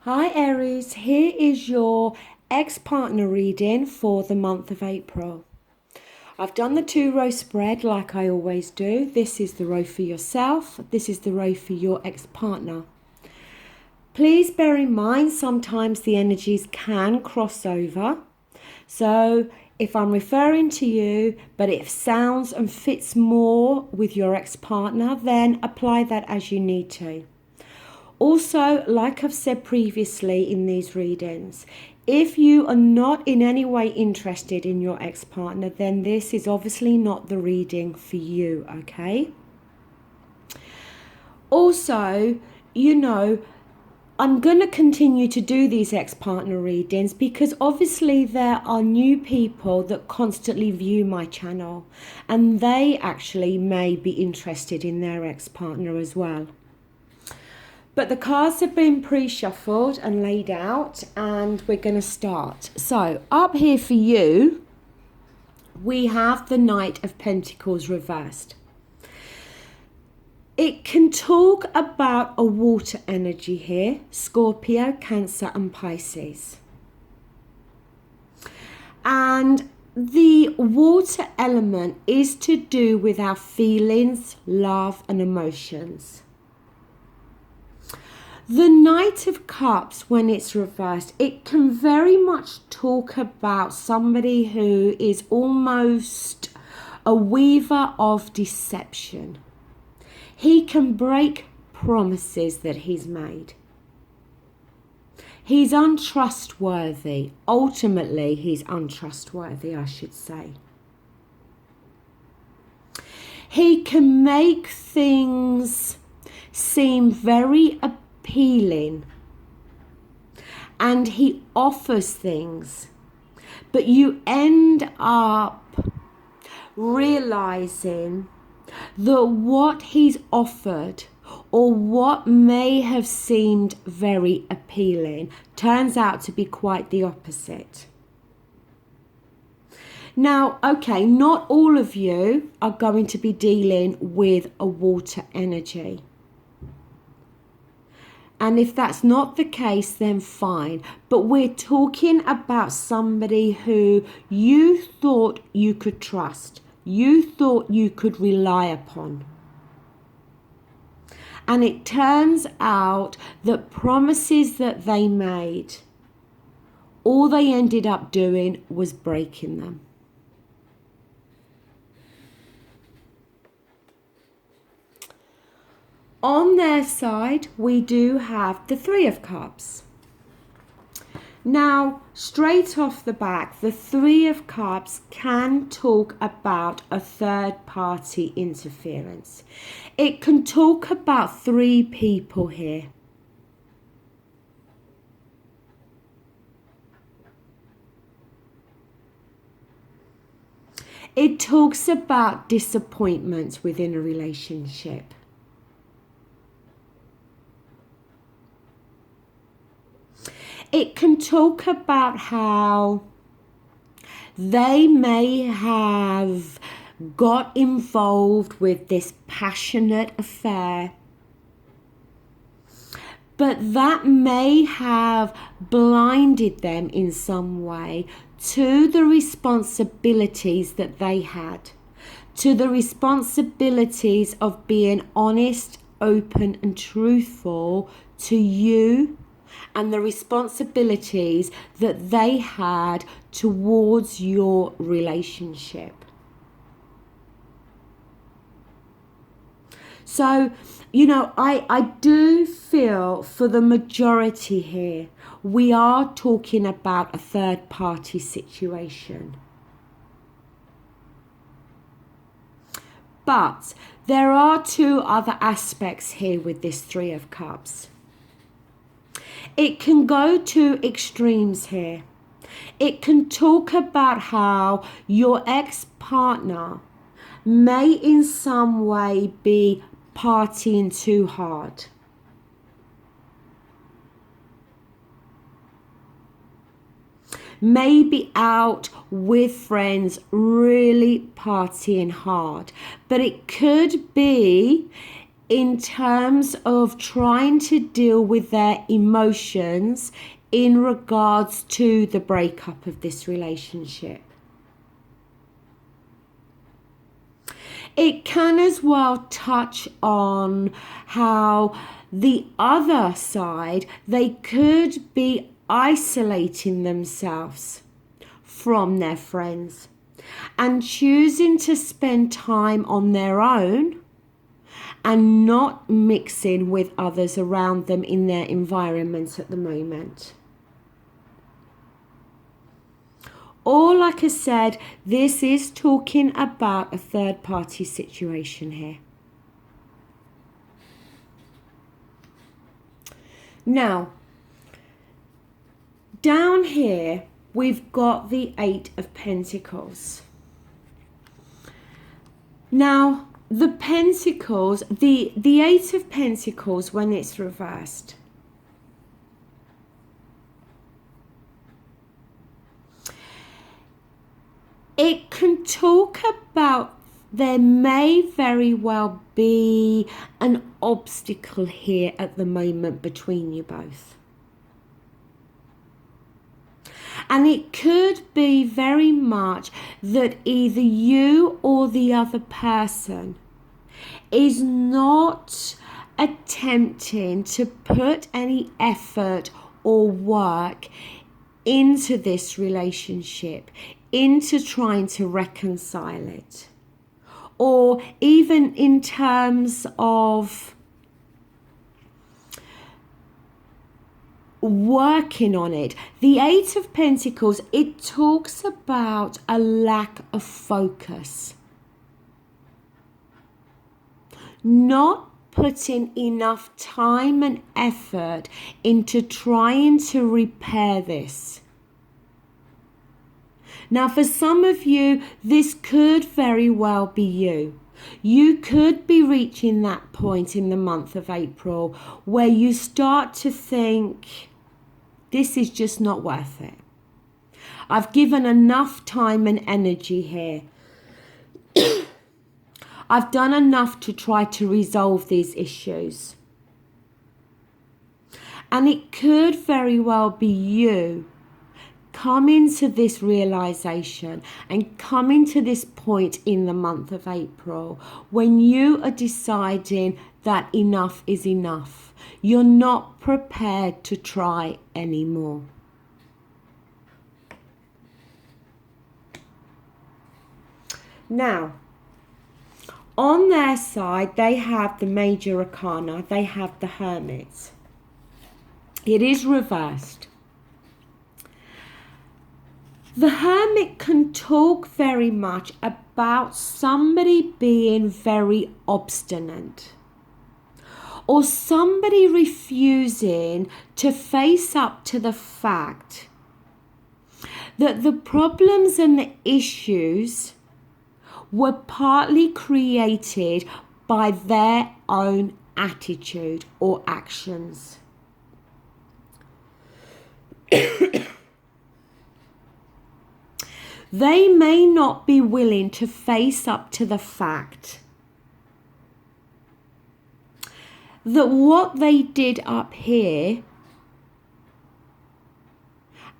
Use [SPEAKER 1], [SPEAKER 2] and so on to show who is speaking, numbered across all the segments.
[SPEAKER 1] Hi Aries, here is your ex-partner reading for the month of April. I've done the 2-row spread like I always do. This is the row for yourself, this is the row for your ex-partner. Please bear in mind sometimes the energies can cross over. So if I'm referring to you, but it sounds and fits more with your ex-partner, then apply that as you need to. Also, like I've said previously in these readings, if you are not in any way interested in your ex-partner, then this is obviously not the reading for you, okay? Also, I'm going to continue to do these ex-partner readings because obviously there are new people that constantly view my channel and they actually may be interested in their ex-partner as well. But the cards have been pre-shuffled and laid out and we're going to start. So up here for you, we have the Knight of Pentacles reversed. It can talk about a water energy here, Scorpio, Cancer and Pisces. And the water element is to do with our feelings, love and emotions. The Knight of Cups, when it's reversed, it can very much talk about somebody who is almost a weaver of deception. He can break promises that he's made. He's untrustworthy. Ultimately, he's untrustworthy, I should say. He can make things seem very appealing and he offers things, but you end up realizing that what he's offered or what may have seemed very appealing turns out to be quite the opposite. Now, okay, not all of you are going to be dealing with a water energy. And if that's not the case, then fine. But we're talking about somebody who you thought you could trust. You thought you could rely upon. And it turns out that promises that they made, all they ended up doing was breaking them. On their side, we do have the 3 of Cups. Now, straight off the back, the 3 of Cups can talk about a third-party interference. It can talk about 3 people here. It talks about disappointments within a relationship. It can talk about how they may have got involved with this passionate affair, but that may have blinded them in some way to the responsibilities that they had, to the responsibilities of being honest, open and truthful to you, and the responsibilities that they had towards your relationship. So, I do feel for the majority here, we are talking about a third-party situation. But there are 2 other aspects here with this 3 of Cups. It can go to extremes here. It can talk about how your ex-partner may in some way be partying too hard. Maybe out with friends really partying hard. But it could be in terms of trying to deal with their emotions in regards to the breakup of this relationship. It can as well touch on how the other side, they could be isolating themselves from their friends and choosing to spend time on their own and not mixing with others around them in their environments at the moment. Or, like I said, this is talking about a third-party situation here. Now, down here, we've got the Eight of Pentacles. Now, the Pentacles, the Eight of Pentacles, when it's reversed, it can talk about there may very well be an obstacle here at the moment between you both. And it could be very much that either you or the other person is not attempting to put any effort or work into this relationship, into trying to reconcile it, or even in terms of working on it. The Eight of Pentacles, it talks about a lack of focus, not putting enough time and effort into trying to repair this. Now, for some of you, this could very well be you. You could be reaching that point in the month of April where you start to think, this is just not worth it. I've given enough time and energy here. I've done enough to try to resolve these issues. And it could very well be you coming to this realization and coming to this point in the month of April when you are deciding that enough is enough. You're not prepared to try anymore. Now, on their side, they have the Major Arcana, they have the Hermit. It is reversed. The Hermit can talk very much about somebody being very obstinate, or somebody refusing to face up to the fact that the problems and the issues were partly created by their own attitude or actions. They may not be willing to face up to the fact that what they did up here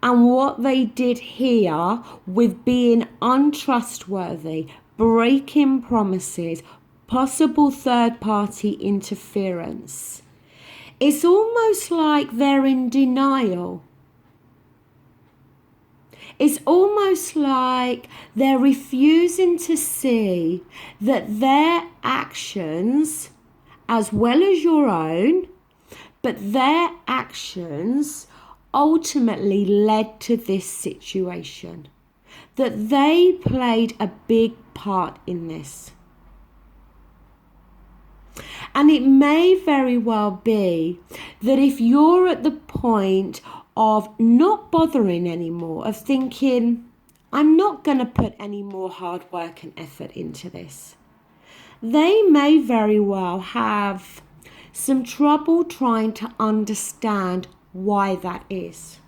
[SPEAKER 1] and what they did here with being untrustworthy, breaking promises, possible third-party interference, it's almost like they're in denial. It's almost like they're refusing to see that their actions, as well as your own, but their actions ultimately led to this situation. That they played a big part in this. And it may very well be that if you're at the point of not bothering anymore, of thinking, I'm not going to put any more hard work and effort into this, they may very well have some trouble trying to understand why that is.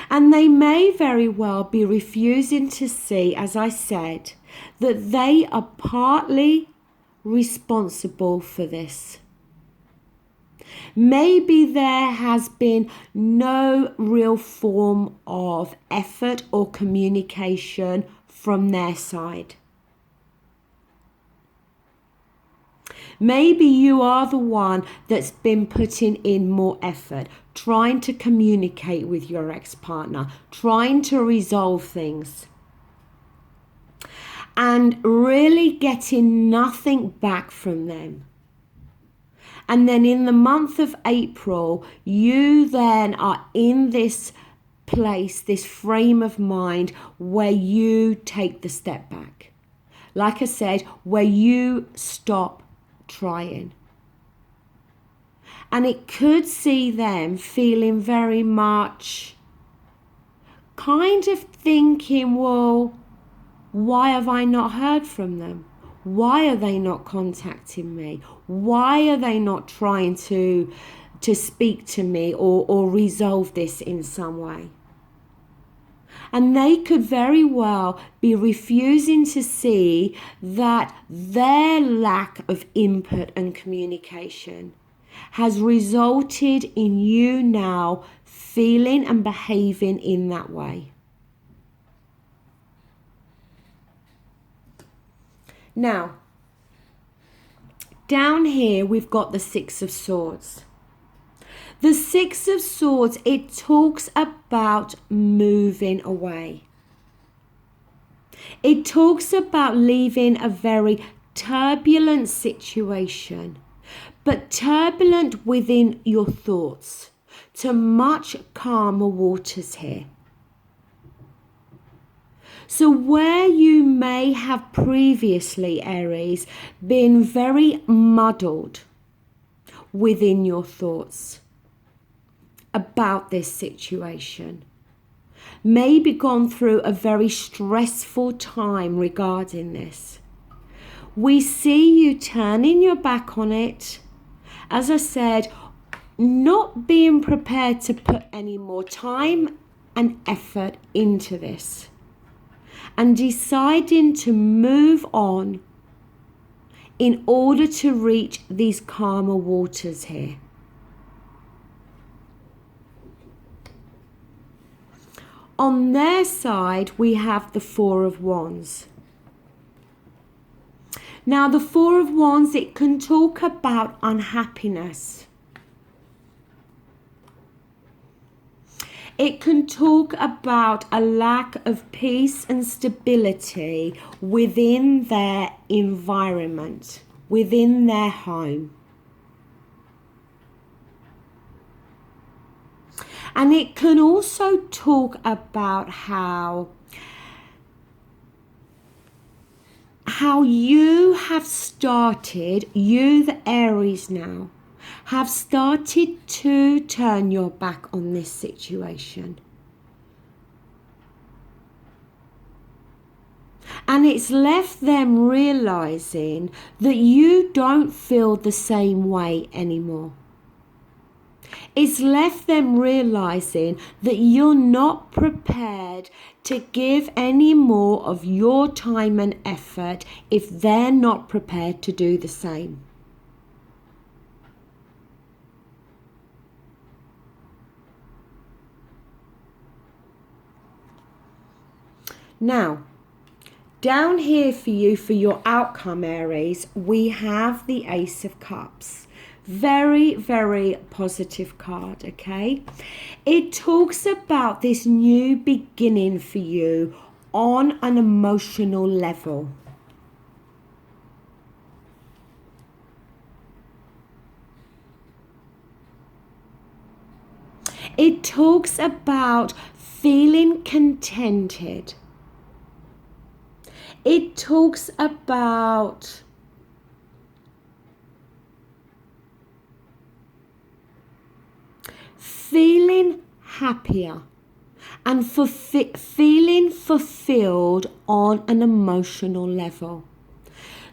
[SPEAKER 1] And they may very well be refusing to see, as I said, that they are partly responsible for this. Maybe there has been no real form of effort or communication from their side. Maybe you are the one that's been putting in more effort, trying to communicate with your ex-partner, trying to resolve things, and really getting nothing back from them. And then in the month of April, you then are in this place, this frame of mind where you take the step back. Like I said, where you stop trying. And it could see them feeling very much kind of thinking, well, why have I not heard from them? Why are they not contacting me? Why are they not trying to speak to me or resolve this in some way? And they could very well be refusing to see that their lack of input and communication has resulted in you now feeling and behaving in that way. Now, down here we've got the Six of Swords. The Six of Swords, it talks about moving away. It talks about leaving a very turbulent situation, but turbulent within your thoughts, to much calmer waters here. So where you may have previously, Aries, been very muddled within your thoughts about this situation, maybe gone through a very stressful time regarding this, we see you turning your back on it. As I said, not being prepared to put any more time and effort into this, and deciding to move on in order to reach these calmer waters here. On their side, we have the Four of Wands. Now, the Four of Wands, it can talk about unhappiness. It can talk about a lack of peace and stability within their environment, within their home. And it can also talk about how you have started, you the Aries now, have started to turn your back on this situation. And it's left them realizing that you don't feel the same way anymore. It's left them realizing that you're not prepared to give any more of your time and effort if they're not prepared to do the same. Now, down here for you, for your outcome, Aries, we have the Ace of Cups. Very, very positive card, okay? It talks about this new beginning for you on an emotional level. It talks about feeling contented. It talks about feeling happier and feeling fulfilled on an emotional level.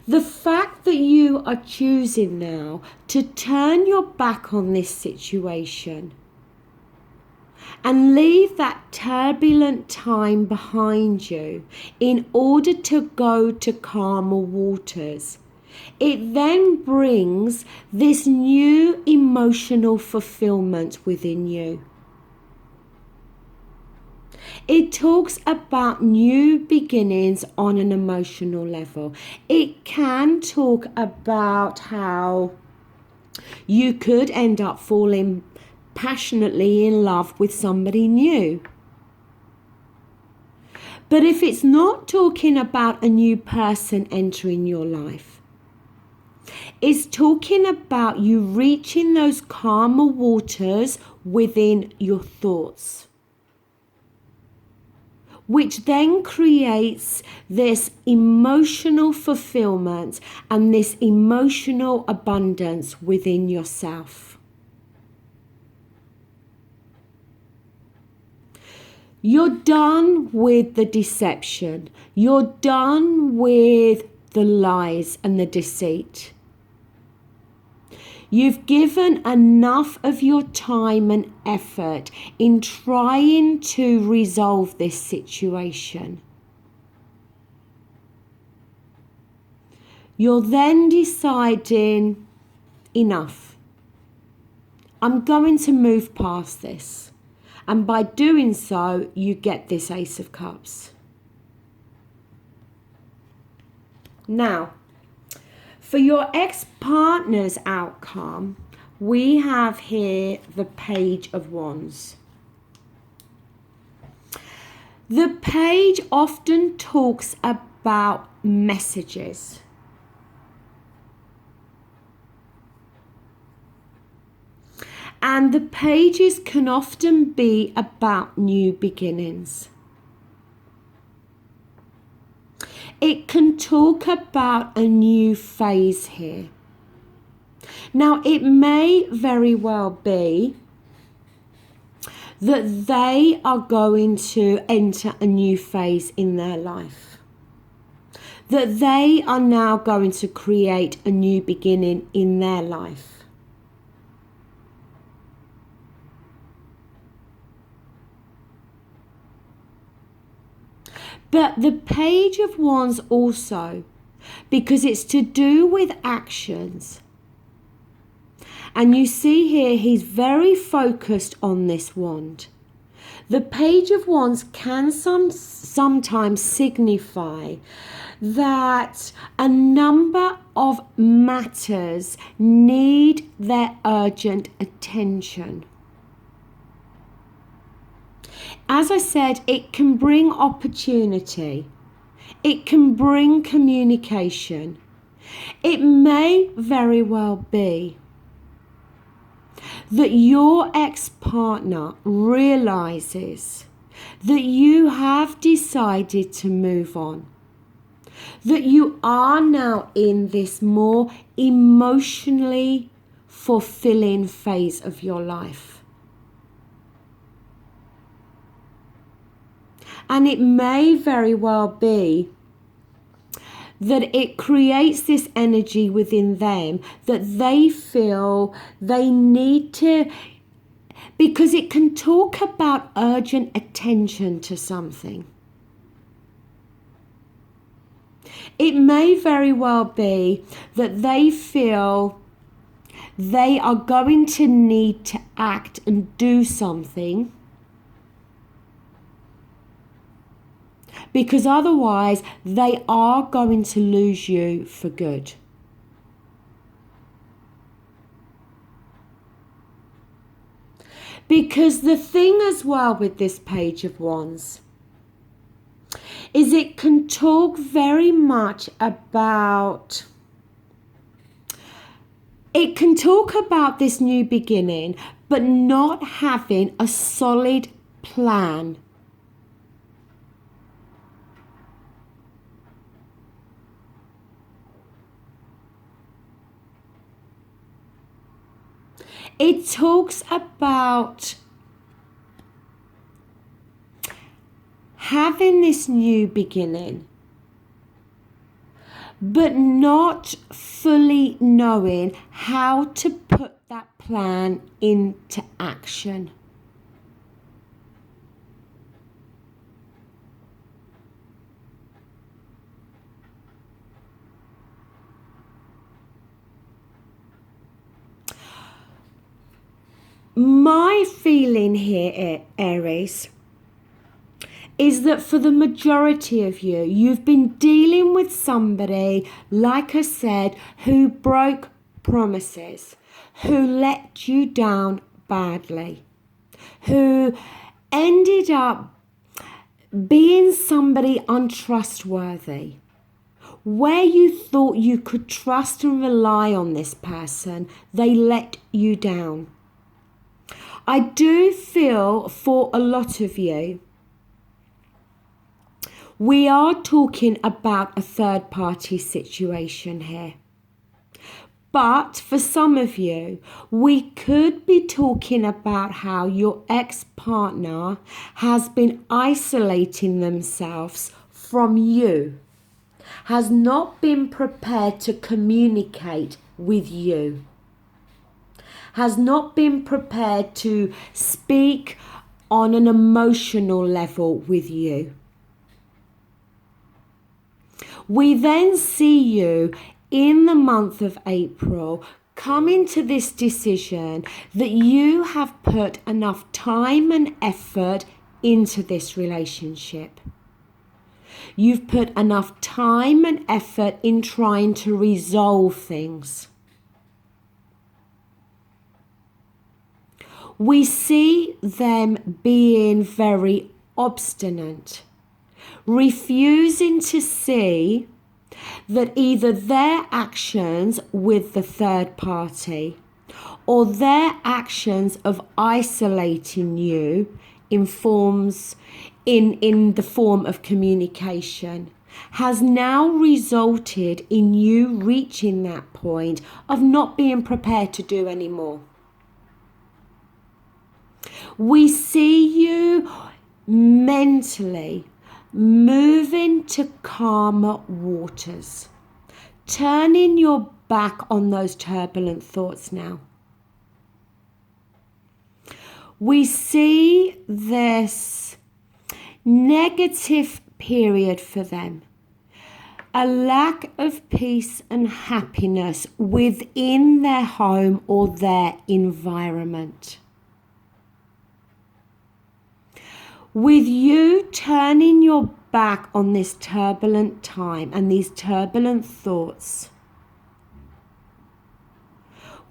[SPEAKER 1] The fact that you are choosing now to turn your back on this situation and leave that turbulent time behind you in order to go to calmer waters. It then brings this new emotional fulfillment within you. It talks about new beginnings on an emotional level. It can talk about how you could end up falling passionately in love with somebody new. But if it's not talking about a new person entering your life, it's talking about you reaching those calmer waters within your thoughts, which then creates this emotional fulfillment and this emotional abundance within yourself. You're done with the deception. You're done with the lies and the deceit. You've given enough of your time and effort in trying to resolve this situation. You're then deciding, enough. I'm going to move past this. And by doing so, you get this Ace of Cups. Now, for your ex-partner's outcome, we have here the Page of Wands. The page often talks about messages. And the pages can often be about new beginnings. It can talk about a new phase here. Now, it may very well be that they are going to enter a new phase in their life. That they are now going to create a new beginning in their life. But the Page of Wands also, because it's to do with actions. And you see here, he's very focused on this wand. The Page of Wands can sometimes signify that a number of matters need their urgent attention. As I said, it can bring opportunity. It can bring communication. It may very well be that your ex-partner realizes that you have decided to move on. That you are now in this more emotionally fulfilling phase of your life. And it may very well be that it creates this energy within them that they feel they need to, because it can talk about urgent attention to something. It may very well be that they feel they are going to need to act and do something, because otherwise they are going to lose you for good. Because the thing as well with this Page of Wands is it can talk very much about, it can talk about this new beginning, but not having a solid plan. It talks about having this new beginning, but not fully knowing how to put that plan into action. My feeling here, Aries, is that for the majority of you, you've been dealing with somebody, like I said, who broke promises, who let you down badly, who ended up being somebody untrustworthy. Where you thought you could trust and rely on this person, they let you down. I do feel for a lot of you, we are talking about a third party situation here. But for some of you, we could be talking about how your ex-partner has been isolating themselves from you, has not been prepared to communicate with you, has not been prepared to speak on an emotional level with you. We then see you in the month of April coming to this decision that you have put enough time and effort into this relationship. You've put enough time and effort in trying to resolve things. We see them being very obstinate, refusing to see that either their actions with the third party or their actions of isolating you in the form of communication has now resulted in you reaching that point of not being prepared to do anymore. We see you mentally moving to calmer waters, turning your back on those turbulent thoughts now. We see this negative period for them, a lack of peace and happiness within their home or their environment. With you turning your back on this turbulent time and these turbulent thoughts,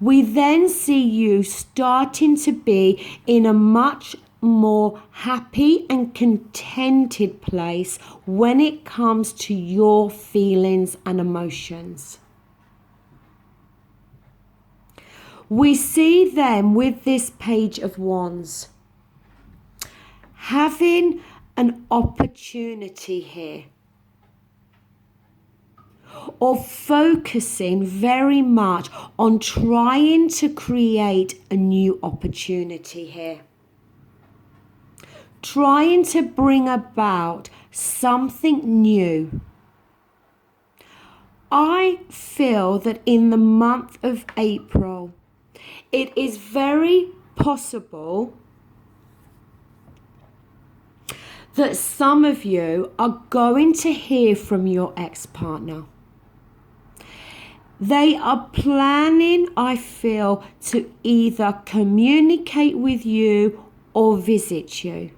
[SPEAKER 1] we then see you starting to be in a much more happy and contented place when it comes to your feelings and emotions. We see them with this Page of Wands having an opportunity here, or focusing very much on trying to create a new opportunity here, trying to bring about something new. I feel that in the month of April, it is very possible that some of you are going to hear from your ex-partner. They are planning, I feel, to either communicate with you or visit you.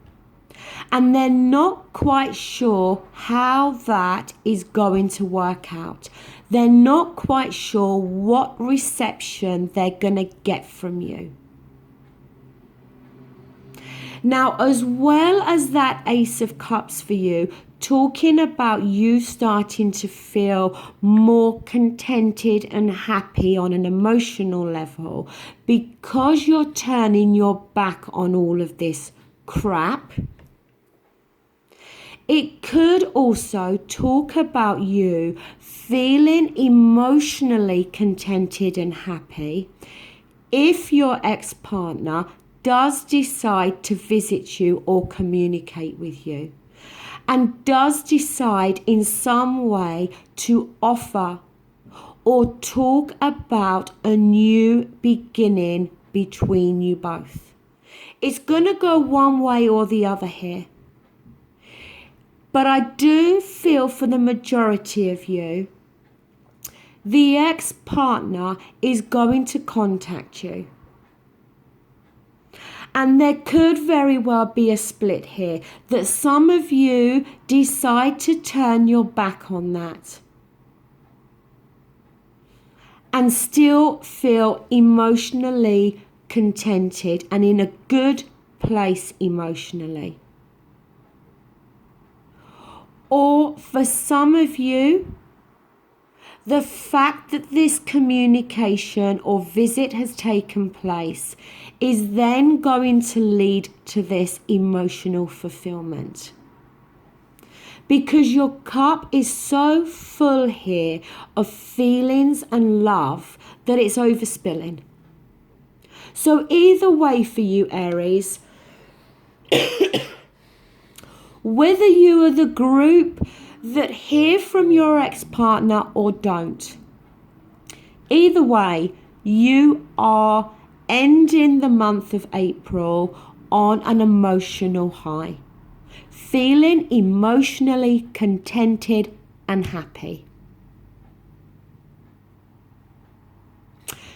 [SPEAKER 1] And they're not quite sure how that is going to work out. They're not quite sure what reception they're going to get from you. Now, as well as that Ace of Cups for you, talking about you starting to feel more contented and happy on an emotional level because you're turning your back on all of this crap. It could also talk about you feeling emotionally contented and happy if your ex-partner does decide to visit you or communicate with you, and does decide in some way to offer or talk about a new beginning between you both. It's going to go one way or the other here. But I do feel for the majority of you, the ex-partner is going to contact you. And there could very well be a split here, that some of you decide to turn your back on that and still feel emotionally contented and in a good place emotionally. Or for some of you, the fact that this communication or visit has taken place is then going to lead to this emotional fulfillment. Because your cup is so full here of feelings and love that it's overspilling. So either way for you, Aries, whether you are the group that hear from your ex-partner or don't, either way, you are ending the month of April on an emotional high, feeling emotionally contented and happy.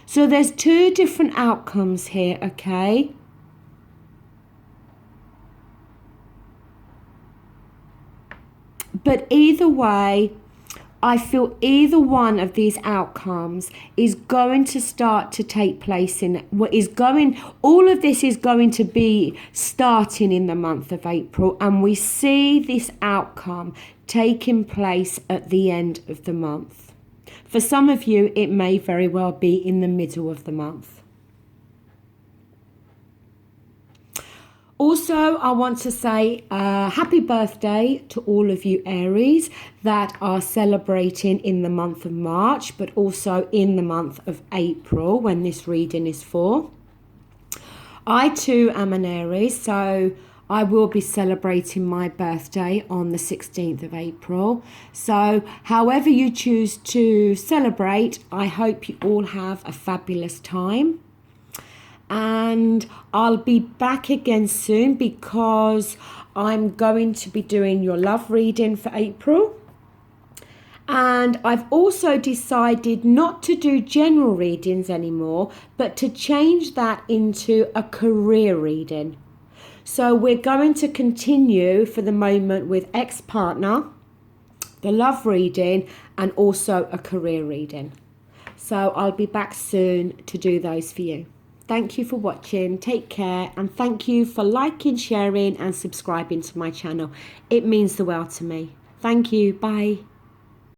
[SPEAKER 1] So there's two different outcomes here, okay? But either way, I feel either one of these outcomes is going to start to take place all of this is going to be starting in the month of April, and we see this outcome taking place at the end of the month. For some of you, it may very well be in the middle of the month. Also, I want to say happy birthday to all of you Aries that are celebrating in the month of March, but also in the month of April when this reading is for. I too am an Aries, so I will be celebrating my birthday on the 16th of April. So however you choose to celebrate, I hope you all have a fabulous time. And I'll be back again soon because I'm going to be doing your love reading for April. And I've also decided not to do general readings anymore, but to change that into a career reading. So we're going to continue for the moment with ex-partner, the love reading, and also a career reading. So I'll be back soon to do those for you. Thank you for watching, take care, and thank you for liking, sharing and subscribing to my channel. It means the world to me. Thank you, bye.